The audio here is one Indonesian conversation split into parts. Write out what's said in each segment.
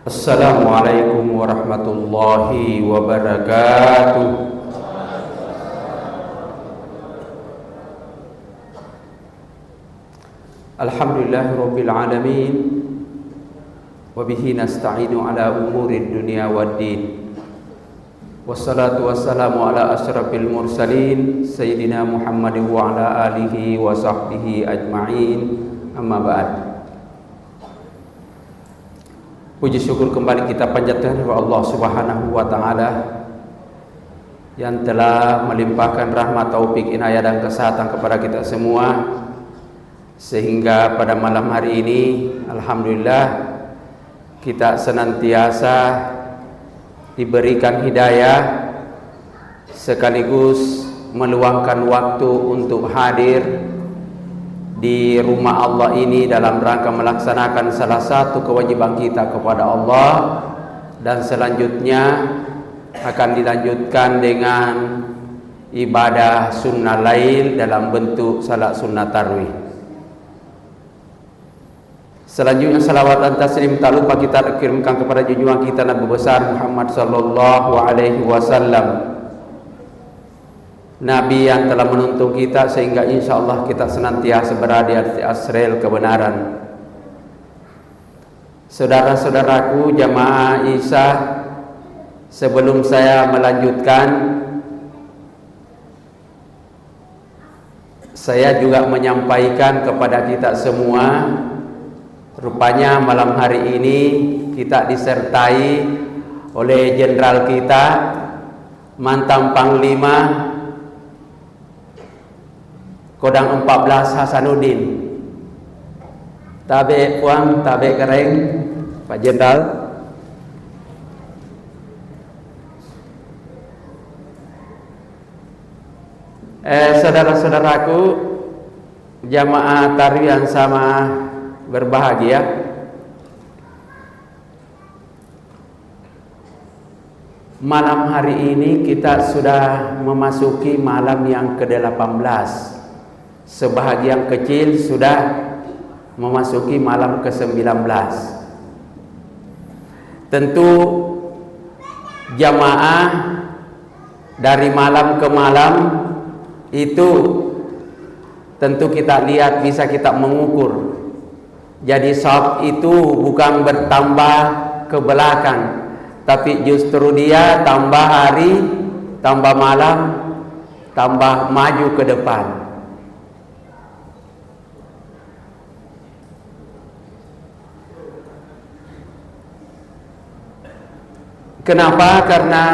Assalamualaikum warahmatullahi wabarakatuh. Alhamdulillahirabbil alamin wa bihi nasta'inu ala umurid dunya waddin. Wassalatu wassalamu ala asyrafil mursalin sayyidina Muhammadin wa ala alihi wa sahbihi ajma'in. Amma ba'd. Puji syukur kembali kita panjatkan kepada Allah Subhanahu wa taala yang telah melimpahkan rahmat, taufik, inayah dan kesehatan kepada kita semua, sehingga pada malam hari ini alhamdulillah kita senantiasa diberikan hidayah sekaligus meluangkan waktu untuk hadir di rumah Allah ini dalam rangka melaksanakan salah satu kewajiban kita kepada Allah, dan selanjutnya akan dilanjutkan dengan ibadah sunnah lail dalam bentuk salat sunnah tarawih. Selanjutnya salawat dan taslim tak lupa kita kirimkan kepada junjungan kita Nabi besar Muhammad sallallahu alaihi wasallam, Nabi yang telah menuntun kita sehingga insyaallah kita senantiasa berada di atas rel kebenaran. Saudara-saudaraku jamaah Isya, sebelum saya melanjutkan, saya juga menyampaikan kepada kita semua, rupanya malam hari ini kita disertai oleh jenderal kita, mantan Panglima Kodam 14 Hasanuddin. Tabe puang, tabe kereng, Pak Jenderal. Saudara-saudaraku jamaah tarawih yang sama berbahagia, malam hari ini kita sudah memasuki malam yang ke-18. Sebahagian kecil sudah memasuki malam ke-19. Tentu jamaah dari malam ke malam itu tentu kita lihat, bisa kita mengukur. Jadi shaf itu bukan bertambah ke belakang, tapi justru dia tambah hari, tambah malam, tambah maju ke depan. Kenapa? Karena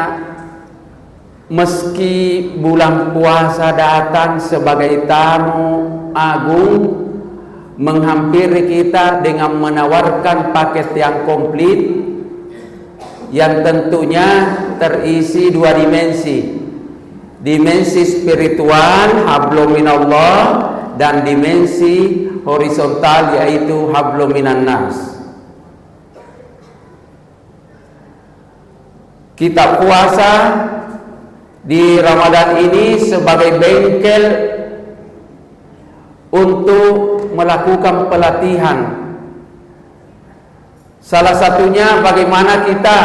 meski bulan puasa datang sebagai tamu agung menghampiri kita dengan menawarkan paket yang komplit, yang tentunya terisi dua dimensi. Dimensi spiritual hablum minallah, dan dimensi horizontal yaitu hablum minan nas. Kita puasa di Ramadan ini sebagai bengkel untuk melakukan pelatihan. Salah satunya bagaimana kita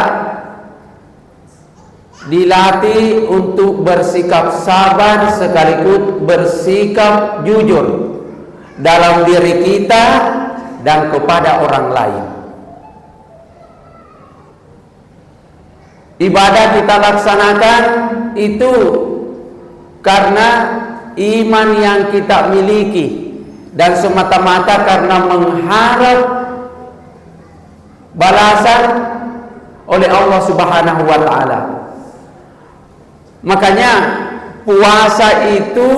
dilatih untuk bersikap sabar sekaligus bersikap jujur dalam diri kita dan kepada orang lain. Ibadah kita laksanakan itu karena iman yang kita miliki dan semata-mata karena mengharap balasan oleh Allah Subhanahu wa taala. Makanya puasa itu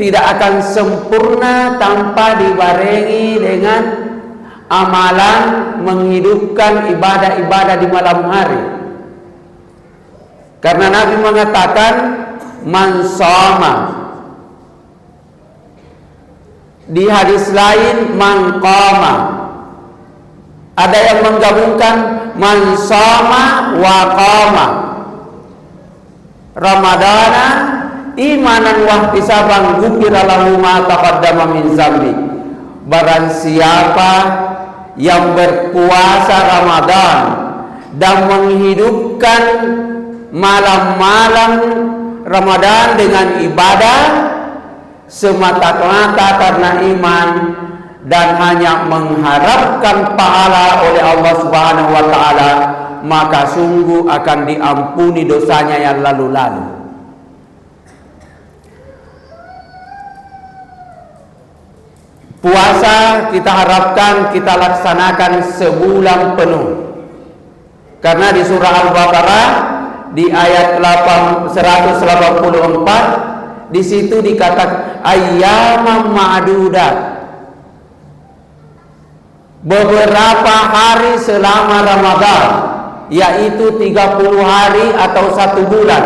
tidak akan sempurna tanpa dibarengi dengan amalan menghidupkan ibadah-ibadah di malam hari. Karena Nabi mengatakan man shoma, di hadis lain man qama. Ada yang menggabungkan man shoma wa qama Ramadana imanan wa ihtisaban ghufira lahu ma taqaddama min dzambi. Barang siapa yang berpuasa Ramadan dan menghidupkan malam-malam Ramadan dengan ibadah semata-mata karena iman dan hanya mengharapkan pahala oleh Allah Subhanahu wa taala, maka sungguh akan diampuni dosanya yang lalu-lalu. Puasa kita harapkan kita laksanakan sebulan penuh. Karena di surah Al-Baqarah di ayat 184 di situ dikatakan ayyaman ma'dudat, beberapa hari selama Ramadan, yaitu 30 hari atau 1 bulan.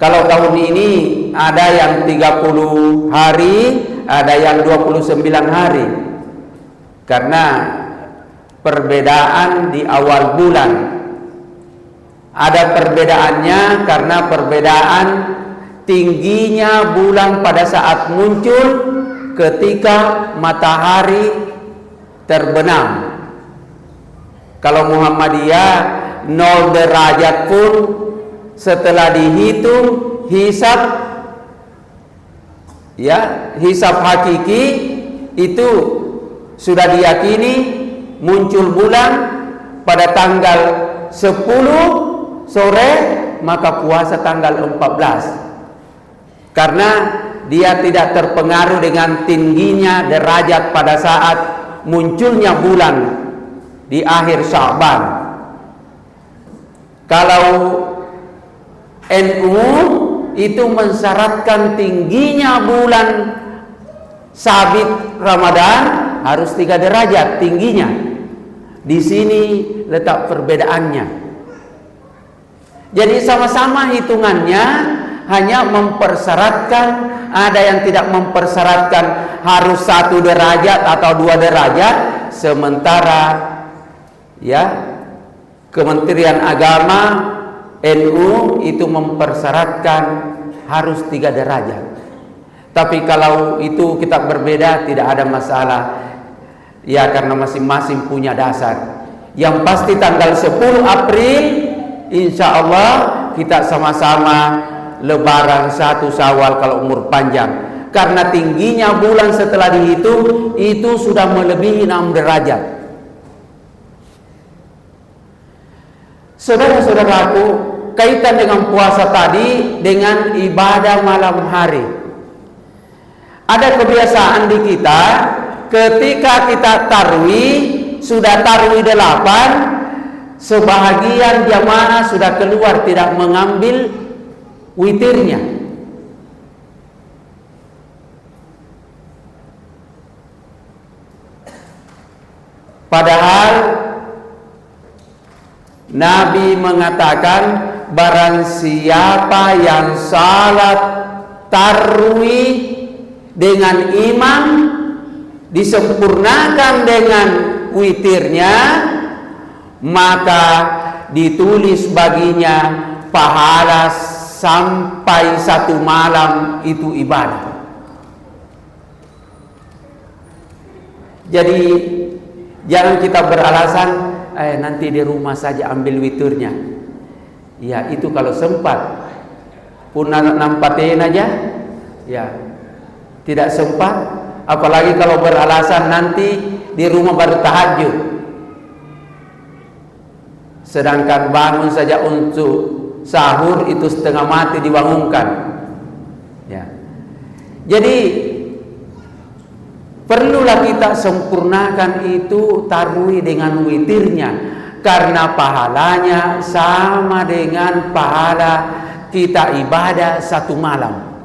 Kalau tahun ini ada yang 30 hari, ada yang 29 hari. Karena perbedaan di awal bulan. Ada perbedaannya karena perbedaan tingginya bulan pada saat muncul ketika matahari terbenam. Kalau Muhammadiyah 0 derajat pun setelah dihitung hisab, ya, hisab hakiki itu sudah diyakini muncul bulan pada tanggal 10 sore, maka puasa tanggal 14. Karena dia tidak terpengaruh dengan tingginya derajat pada saat munculnya bulan di akhir Sya'ban. Kalau NU itu mensyaratkan tingginya bulan sabit Ramadan harus 3 derajat tingginya. Di sini letak perbedaannya. Jadi sama-sama hitungannya, hanya mempersyaratkan, ada yang tidak mempersyaratkan harus 1 derajat atau 2 derajat, sementara ya Kementerian Agama NU itu mempersyaratkan harus 3 derajat. Tapi kalau itu kita berbeda tidak ada masalah. Ya, karena masing-masing punya dasar. Yang pasti tanggal 10 April insya Allah kita sama-sama lebaran 1 Syawal kalau umur panjang. Karena tingginya bulan setelah dihitung itu sudah melebihi 6 derajat. Saudara-saudaraku, kaitan dengan puasa tadi dengan ibadah malam hari. Ada kebiasaan di kita, ketika kita tarwih, sudah tarwih 8, sebahagian jamaah sudah keluar tidak mengambil witirnya. Padahal Nabi mengatakan barang siapa yang salat tarwih dengan imam disempurnakan dengan witirnya, maka ditulis baginya pahala sampai 1 malam itu ibadah. Jadi jangan kita beralasan nanti di rumah saja ambil witirnya. Ya, itu kalau sempat. Pun nampatin aja. Ya, tidak sempat. Apalagi kalau beralasan nanti di rumah baru tahajud. Sedangkan bangun saja untuk sahur itu setengah mati dibangunkan. Ya. Jadi perlulah kita sempurnakan itu tarwih dengan witirnya, karena pahalanya sama dengan pahala kita ibadah 1 malam.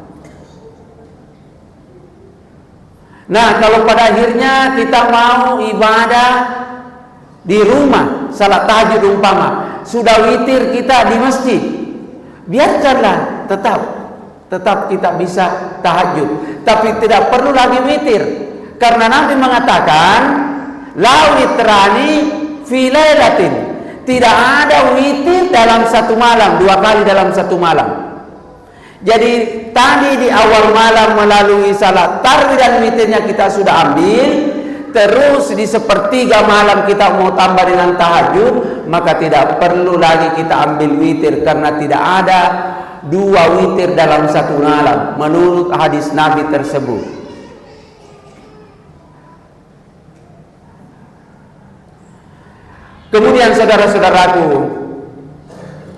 Nah, kalau pada akhirnya kita mau ibadah di rumah, salat tahajud umpama, sudah witir kita di masjid, biarkanlah tetap kita bisa tahajud, tapi tidak perlu lagi witir. Karena Nabi mengatakan la witrani fi lailatin, tidak ada witir dalam 1 malam, 2 kali dalam 1 malam. Jadi tadi di awal malam melalui salat tarwih dan witirnya kita sudah ambil, terus di sepertiga malam kita mau tambah dengan tahajud, maka tidak perlu lagi kita ambil witir, karena tidak ada 2 witir dalam satu malam menurut hadis Nabi tersebut. Kemudian saudara-saudaraku,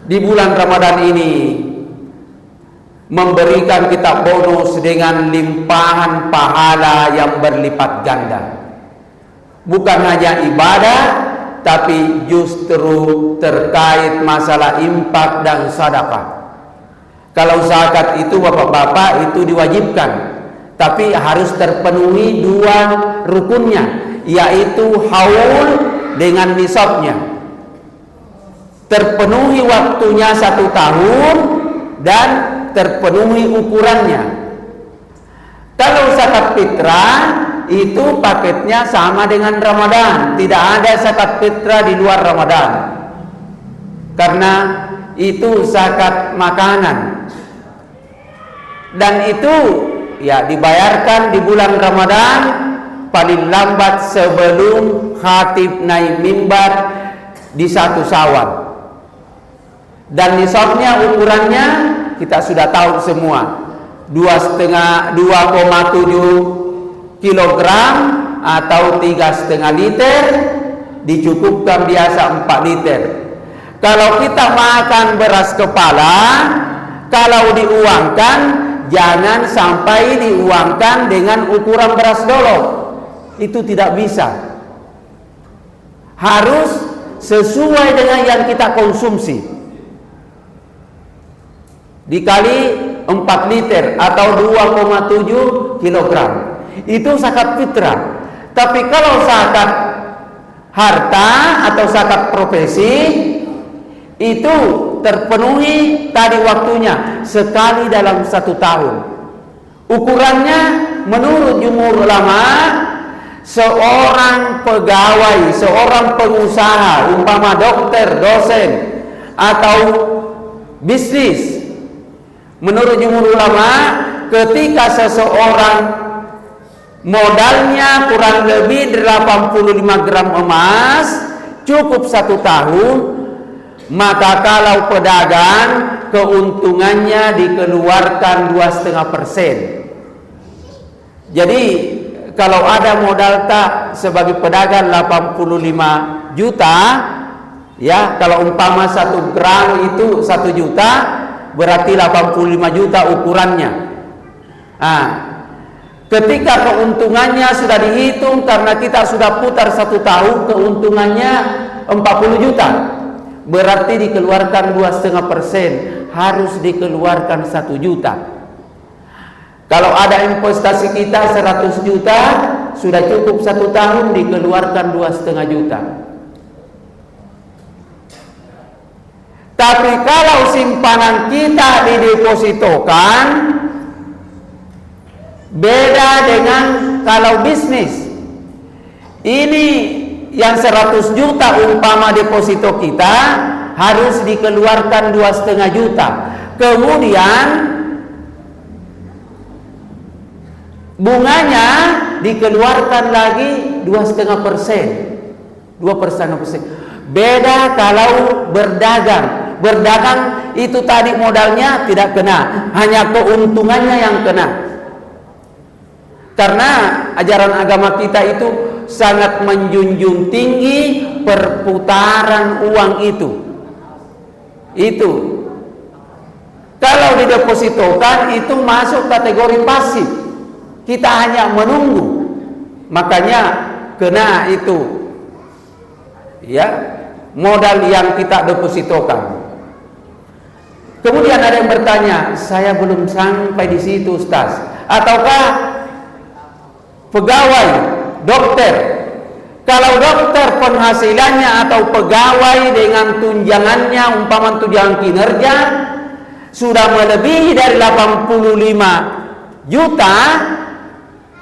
di bulan Ramadan ini memberikan kita bonus dengan limpahan pahala yang berlipat ganda. Bukan hanya ibadah, tapi justru terkait masalah infak dan sedekah. Kalau zakat itu bapak-bapak itu diwajibkan, tapi harus terpenuhi 2 rukunnya, yaitu haul dengan nisabnya. Terpenuhi waktunya 1 tahun dan terpenuhi ukurannya. Kalau zakat fitrah itu paketnya sama dengan Ramadan, tidak ada zakat fitrah di luar Ramadan, karena itu zakat makanan, dan itu ya dibayarkan di bulan Ramadan paling lambat sebelum khatib naik mimbar di 1 Syawal. Dan nisabnya, ukurannya kita sudah tahu semua, 2,7 kilogram atau 3,5 liter, dicukupkan biasa 4 liter. Kalau kita makan beras kepala, kalau diuangkan, jangan sampai diuangkan dengan ukuran beras dolok, itu tidak bisa. Harus sesuai dengan yang kita konsumsi, dikali 4 liter atau 2,7 kilogram. Itu zakat fitrah. Tapi kalau zakat harta atau zakat profesi, itu terpenuhi tadi waktunya sekali dalam 1 tahun. Ukurannya menurut jumhur ulama, seorang pegawai, seorang pengusaha, umpama dokter, dosen, atau bisnis, menurut jumhur ulama, ketika seseorang modalnya kurang lebih 85 gram emas, cukup 1 tahun, maka kalau pedagang, keuntungannya dikeluarkan 2,5%. Jadi kalau ada modal tak sebagai pedagang 85 juta, ya, kalau umpama 1 gram itu 1 juta, berarti 85 juta ukurannya. Nah, ketika keuntungannya sudah dihitung, karena kita sudah putar 1 tahun, keuntungannya 40 juta, berarti dikeluarkan 2,5%, harus dikeluarkan 1 juta. Kalau ada investasi kita 100 juta, sudah cukup 1 tahun, dikeluarkan 2,5 juta. Tapi kalau simpanan kita didepositokan, beda dengan kalau bisnis. Ini yang 100 juta umpama deposito kita, harus dikeluarkan 2,5 juta. Kemudian bunganya dikeluarkan lagi 2,5%. 2,5%. Beda kalau berdagang. Berdagang itu tadi modalnya tidak kena, hanya keuntungannya yang kena. Karena ajaran agama kita itu sangat menjunjung tinggi perputaran uang itu. Kalau didepositokan itu masuk kategori pasif. Kita hanya menunggu, makanya kena itu, ya, modal yang kita depositokan. Kemudian ada yang bertanya, saya belum sampai di situ, Ustaz. Ataukah pegawai, dokter, kalau dokter penghasilannya atau pegawai dengan tunjangannya, umpama tunjangan kinerja sudah melebihi dari 85 juta,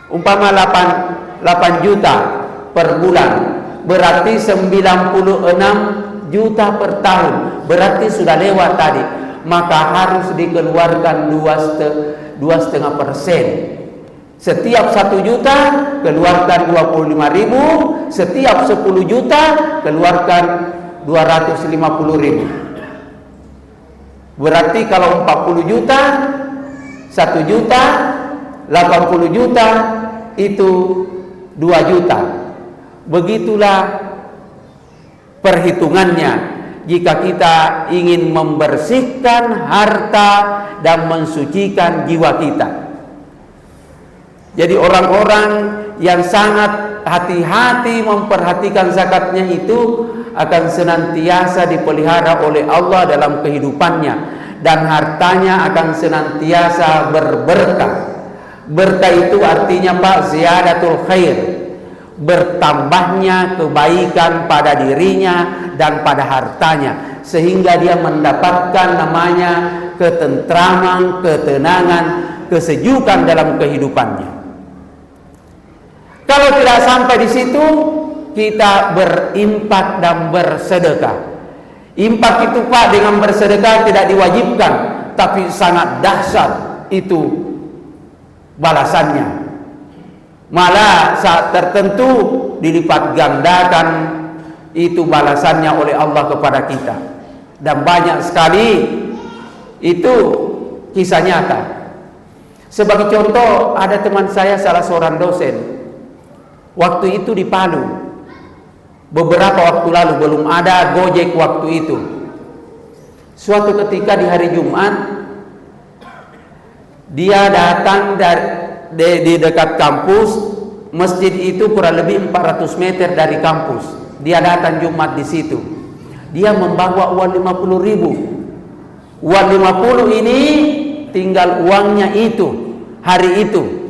umpama 8 juta per bulan, berarti 96 juta per tahun, berarti sudah lewat tadi, maka harus dikeluarkan 2,5%. Setiap 1 juta keluarkan 25.000, setiap 10 juta keluarkan 250.000. Berarti kalau 40 juta, 1 juta, 80 juta itu 2 juta. Begitulah perhitungannya jika kita ingin membersihkan harta dan mensucikan jiwa kita. Jadi orang-orang yang sangat hati-hati memperhatikan zakatnya itu akan senantiasa dipelihara oleh Allah dalam kehidupannya, dan hartanya akan senantiasa berberkah. Berkah itu artinya Pak, ziyadatul khair, bertambahnya kebaikan pada dirinya dan pada hartanya, sehingga dia mendapatkan namanya ketentraman, ketenangan, kesejukan dalam kehidupannya. Kalau tidak sampai di situ, kita berimpak dan bersedekah. Impak itu Pak, dengan bersedekah tidak diwajibkan, tapi sangat dahsyat itu balasannya. Malah saat tertentu dilipat gandakan itu balasannya oleh Allah kepada kita. Dan banyak sekali itu kisah nyata. Sebagai contoh, ada teman saya salah seorang dosen. Waktu itu di Palu, beberapa waktu lalu, belum ada Gojek waktu itu. Suatu ketika di hari Jumat, dia datang di dekat kampus. Masjid itu kurang lebih 400 meter dari kampus. Dia datang Jumat di situ. Dia membawa uang 50.000. Uang 50 ini tinggal uangnya itu hari itu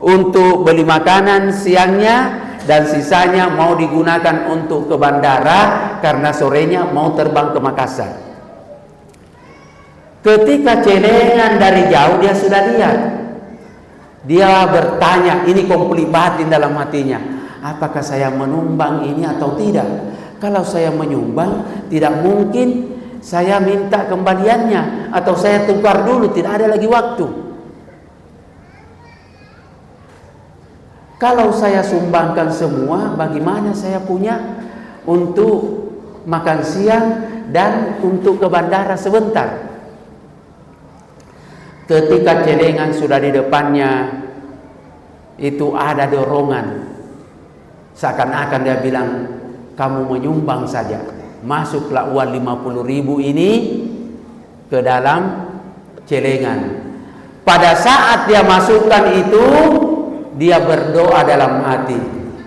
untuk beli makanan siangnya, dan sisanya mau digunakan untuk ke bandara karena sorenya mau terbang ke Makassar. Ketika celengan dari jauh dia sudah lihat, dia bertanya, ini konflik batin dalam hatinya, apakah saya menyumbang ini atau tidak? Kalau saya menyumbang, tidak mungkin saya minta kembaliannya, atau saya tukar dulu, tidak ada lagi waktu. Kalau saya sumbangkan semua, bagaimana saya punya untuk makan siang dan untuk ke bandara sebentar? Ketika celengan sudah di depannya, itu ada dorongan. Seakan-akan dia bilang, kamu menyumbang saja. Masuklah uang 50.000 ini ke dalam celengan. Pada saat dia masukkan itu, dia berdoa dalam hati,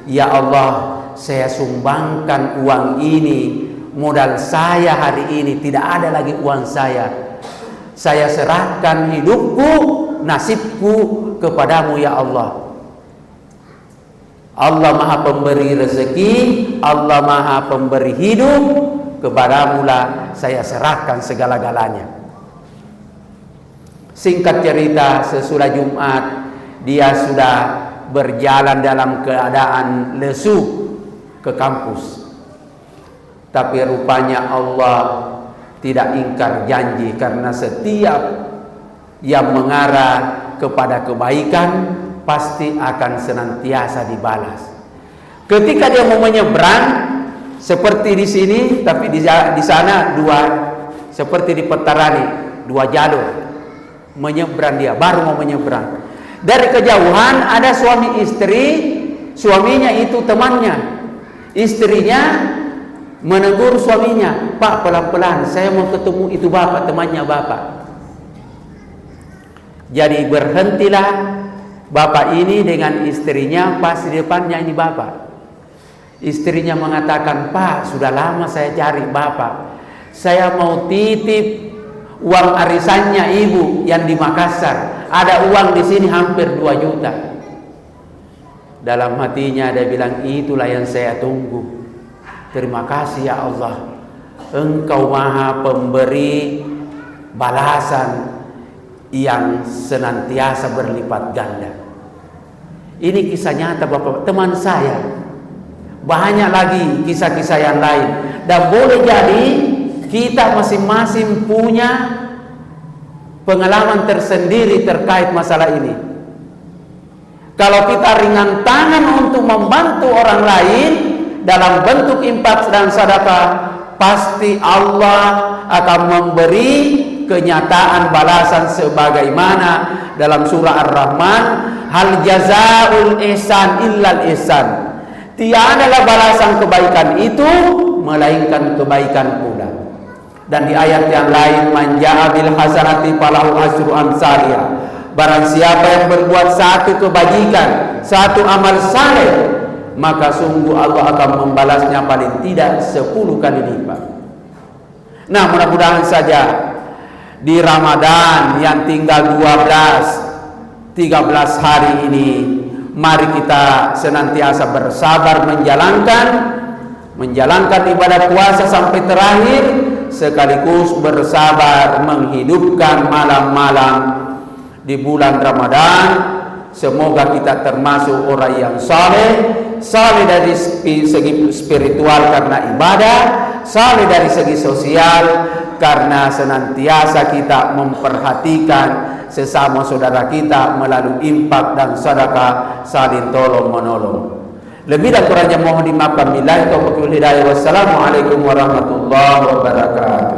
ya Allah, saya sumbangkan uang ini, modal saya hari ini, tidak ada lagi uang saya. Saya serahkan hidupku, nasibku kepadamu ya Allah. Allah Maha Pemberi rezeki, Allah Maha Pemberi hidup, kepadamu lah saya serahkan segala-galanya. Singkat cerita, sesudah Jumat dia sudah berjalan dalam keadaan lesu ke kampus. Tapi rupanya Allah tidak ingkar janji, karena setiap yang mengarah kepada kebaikan pasti akan senantiasa dibalas. Ketika dia mau menyeberang, seperti di sini, tapi di sana dua, seperti di Petarani, 2 jalur menyeberang, dia baru mau menyeberang. Dari kejauhan ada suami istri, suaminya itu temannya. Istrinya menegur suaminya, Pak, pelan-pelan, saya mau ketemu itu bapak, temannya bapak. Jadi berhentilah bapak ini dengan istrinya, pas di depannya ini bapak. Istrinya mengatakan, Pak, sudah lama saya cari bapak. Saya mau titip uang arisannya ibu yang di Makassar. Ada uang di sini hampir 2 juta. Dalam hatinya dia bilang, itulah yang saya tunggu. Terima kasih ya Allah, Engkau Maha Pemberi balasan yang senantiasa berlipat ganda. Ini kisah nyata Bapak, teman saya. Banyak lagi kisah-kisah yang lain. Dan boleh jadi kita masing-masing punya pengalaman tersendiri terkait masalah ini. Kalau kita ringan tangan untuk membantu orang lain dalam bentuk infak dan sedekah, pasti Allah akan memberi kenyataan balasan sebagaimana dalam surah Ar-Rahman, hal jazaul ihsan illal ihsan. Tiadalah balasan kebaikan itu melainkan kebaikan pula. Dan di ayat yang lain, man ja'a bil hasanati falahu asyru amsalihha. Barang siapa yang berbuat satu kebajikan, satu amal saleh, maka sungguh Allah akan membalasnya paling tidak 10 kali lipat. Nah, mudah-mudahan saja di Ramadan yang tinggal 13 hari ini, mari kita senantiasa bersabar menjalankan ibadah puasa sampai terakhir, sekaligus bersabar menghidupkan malam-malam di bulan Ramadan. Semoga kita termasuk orang yang saleh dari segi spiritual karena ibadah, saleh dari segi sosial karena senantiasa kita memperhatikan sesama saudara kita melalui infak dan sedekah, saling tolong menolong. Lebih dan kurangnya mohon dimaafkan. Billahi taufiq wal hidayah. Wassalamualaikum warahmatullahi wabarakatuh.